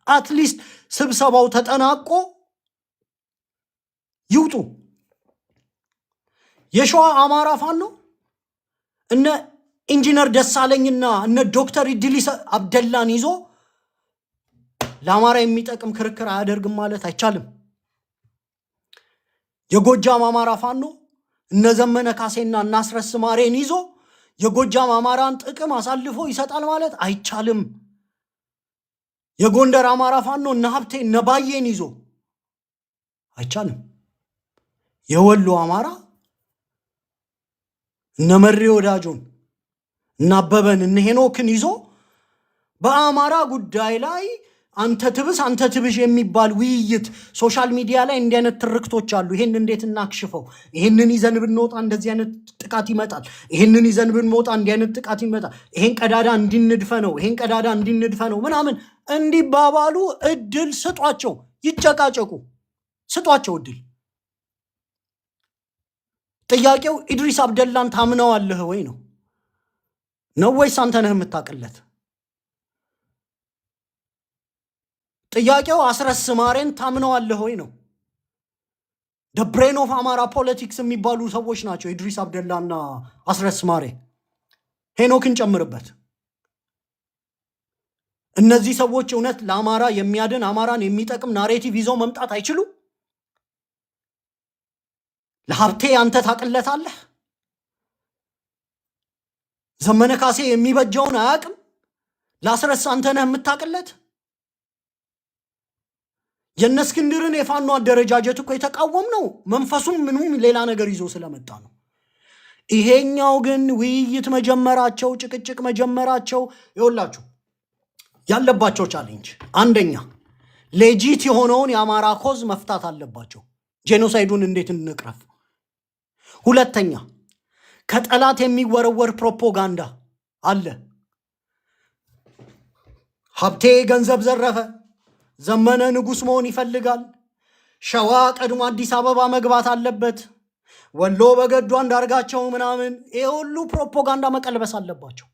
አትሊስት ስብሰባው ተጠናቆ ይውጡ። የሸዋ አማራ ፋኖ እነ ኢንጂነር ደሳለኝና እነ ዶክተር ኢድሪስ አብደላን ይዞ ለአማራ የሚጠቅም ክርክር አያደርግም ማለት አይቻልም። የጎጃም አማራ ፋኖ እነ ዘመነ ካሴና እነ አስረስ ማሬን ይዞ የጎጃም አማራን ጥቅም አሳልፎ ይሰጣል ማለት አይቻልም። የጎንደር አማራ ፋኖ እነ ሀብቴ እነ ባዬን ይዞ አይቻልም። የወሎ አማራ እነ መሬ ወዳጆን እነ አበበን እነ ሄኖክን ይዞ በአማራ ጉዳይ ላይ አንተ ትብሽ የሚባል ውይይት ሶሻል ሚዲያ ላይ እንዲህ አይነት ትርክቶች አሉ። ይሄን እንዴት እናክሽፈው? ይሄንን ይዘን ብንወጣ እንደዚህ አይነት ጥቃት ይመጣል። ይሄንን ይዘን ብንወጣ እንዲህ አይነት ጥቃት ይመጣል። ይሄን ቀዳዳ እንዲንድፈ ነው ምናምን እንዲባባሉ እድል ስጧቸው፣ ይጨቃጨቁ፣ ስጧቸው እድል። ጥያቄው ኢድሪስ አብደላን ታምነዋለህ ወይ ነው ወይስ አንተ ነህ የምታቀለት? ጥያቄው አስረስ ማሬን ታምነዋለህ ወይ ነው። ብሬን ኦፍ አማራ ፖለቲክስ የሚባሉ ሰዎች ናቸው ኢድሪስ አብደላና አስረስ ማሬ። ሄኖክን ጨምርበት። እነዚህ ሰዎች እውነት ለአማራ የሚያድን አማራን የሚጠቅም ናሬቲቭ ይዘው መምጣት አይችሉም? ለሀብቴ አንተ ታቅለታለህ? ዘመነ ካሴ የሚበጀውን አያቅም? ለአስረስ አንተ ነህ የምታቅለት? የነስክንድርን የፋኖ አደረጃጀት እኮ የተቃወም ነው መንፈሱም ምኑም ሌላ ነገር ይዞ ስለመጣ ነው። ይሄኛው ግን ውይይት መጀመራቸው፣ ጭቅጭቅ መጀመራቸው ይኸውላችሁ ያለባቸው ቻሌንጅ፣ አንደኛ ሌጂት የሆነውን የአማራ ኮዝ መፍታት አለባቸው። ጄኖሳይዱን እንዴት እንቅረፍ? ሁለተኛ ከጠላት የሚወረወር ፕሮፓጋንዳ አለ። ሀብቴ ገንዘብ ዘረፈ፣ ዘመነ ንጉስ መሆን ይፈልጋል፣ ሸዋ ቀድሞ አዲስ አበባ መግባት አለበት፣ ወሎ በገዱ አንዳርጋቸው ምናምን፣ ይሄ ሁሉ ፕሮፓጋንዳ መቀልበስ አለባቸው።